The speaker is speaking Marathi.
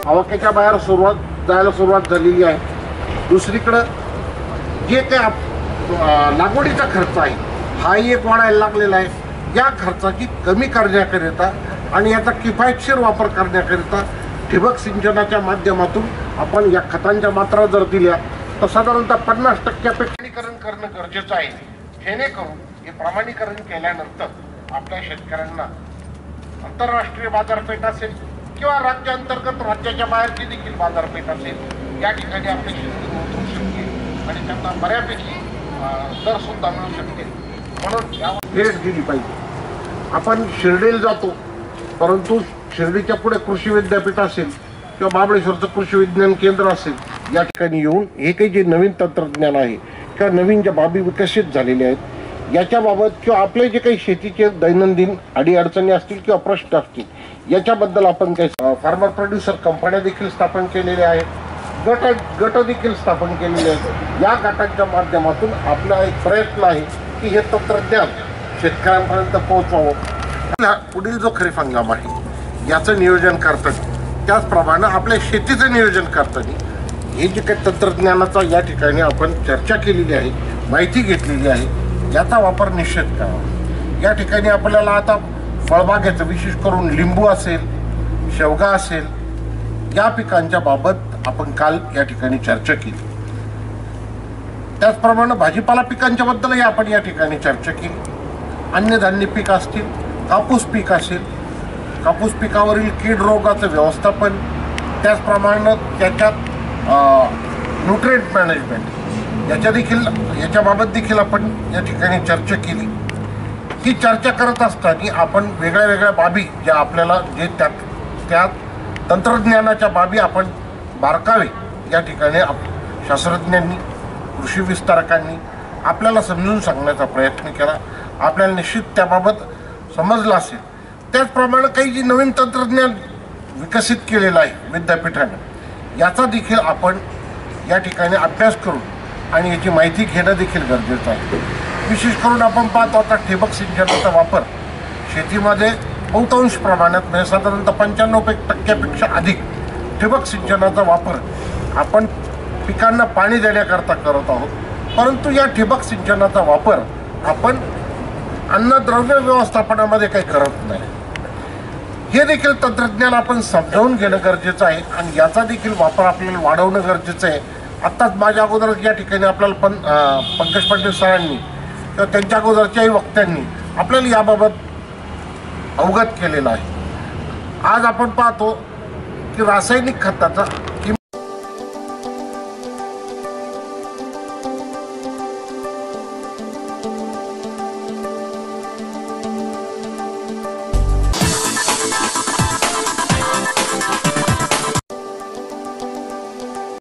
आवाक्याच्या बाहेर जायला सुरुवात झालेली आहे। दुसरीकडं जे काही लागवडीचा खर्च आहे हाही एक वाढायला लागलेला आहे। या खर्चाची कमी करण्याकरिता आणि याचा किफायतशीर वापर करण्याकरिता ठिबक सिंचनाच्या माध्यमातून आपण या खतांच्या मात्रा जर दिल्या तर साधारणतः 50% प्रमाणीकरण करणं गरजेचं आहे। जेणेकरून हे प्रमाणीकरण केल्यानंतर आपल्या शेतकऱ्यांना आंतरराष्ट्रीय बाजारपेठ असेल किंवा राज्यांतर्गत राज्याच्या बाहेरची देखील बाजारपेठ असेल या ठिकाणी आपली शेती उतरू शकते आणि त्यांना बऱ्यापैकी दर सुद्धा मिळू शकते। म्हणून यावर फेट दिली पाहिजे। आपण शिर्डीला जातो, परंतु शिर्डीच्या पुढे कृषी विद्यापीठ असेल किंवा महाबळेश्वरचं कृषी विज्ञान केंद्र असेल, या ठिकाणी येऊन हे काही जे नवीन तंत्रज्ञान आहे किंवा नवीन ज्या बाबी विकसित झालेल्या आहेत याच्याबाबत किंवा आपले जे काही शेतीचे दैनंदिन अडीअडचणी असतील किंवा प्रश्न असतील याच्याबद्दल आपण काही फार्मर प्रोड्युसर कंपन्या देखील स्थापन केलेल्या आहेत, गट देखील स्थापन केलेले आहेत। या गटांच्या माध्यमातून आपला एक प्रयत्न आहे की हे तंत्रज्ञान शेतकऱ्यांपर्यंत पोहोचवावं। पुढील जो खरीप हंगाम आहे याचं नियोजन करताना त्याचप्रमाणे आपल्या शेतीचं नियोजन करताना हे जे काही तंत्रज्ञानाचा या ठिकाणी आपण चर्चा केलेली आहे, माहिती घेतलेली आहे, याचा वापर निश्चित करावा। या ठिकाणी आपल्याला आता फळबागेचं विशेष करून लिंबू असेल, शेवगा असेल या पिकांच्या बाबत आपण काल या ठिकाणी चर्चा केली। त्याचप्रमाणे भाजीपाला पिकांच्या बद्दलही आपण या ठिकाणी चर्चा केली। अन्नधान्य पीक असतील, कापूस पीक असेल, कापूस पिकावरील कीड रोगाचं व्यवस्थापन, त्याचप्रमाणे त्याच्यात न्यूट्रिएंट मॅनेजमेंट याच्याबाबत देखील आपण या ठिकाणी चर्चा केली। ती चर्चा करत असताना आपण वेगळ्या वेगळ्या बाबी ज्या आपल्याला जे त्या तंत्रज्ञानाच्या बाबी आपण बारकावे या ठिकाणी शास्त्रज्ञांनी, कृषी विस्तारकांनी आपल्याला समजून सांगण्याचा प्रयत्न केला। आपल्याला निश्चित त्याबाबत समजलं असेल। त्याचप्रमाणे काही जे नवीन तंत्रज्ञान विकसित केलेलं आहे विद्यापीठानं याचा देखील आपण या ठिकाणी अभ्यास करून आणि याची माहिती घेणं देखील गरजेचं आहे। विशेष करून आपण पाहतो आता ठिबक सिंचनाचा वापर शेतीमध्ये बहुतांश प्रमाणात म्हणजे साधारणतः 95% अधिक ठिबक सिंचनाचा वापर आपण पिकांना पाणी देण्याकरता करत आहोत। परंतु या ठिबक सिंचनाचा वापर आपण अन्नद्रव्य व्यवस्थापनामध्ये काही करत नाही। हे देखील तंत्रज्ञान आपण समजावून घेणं गरजेचं आहे आणि याचा देखील वापर आपल्याला वाढवणं गरजेचं आहे। आत्ताच माझ्या अगोदर या ठिकाणी आपल्याला पंकज पाटील सरांनी किंवा त्यांच्या अगोदरच्याही वक्त्यांनी आपल्याला याबाबत अवगत केलेलं आहे। आज आपण पाहतो की रासायनिक खताचा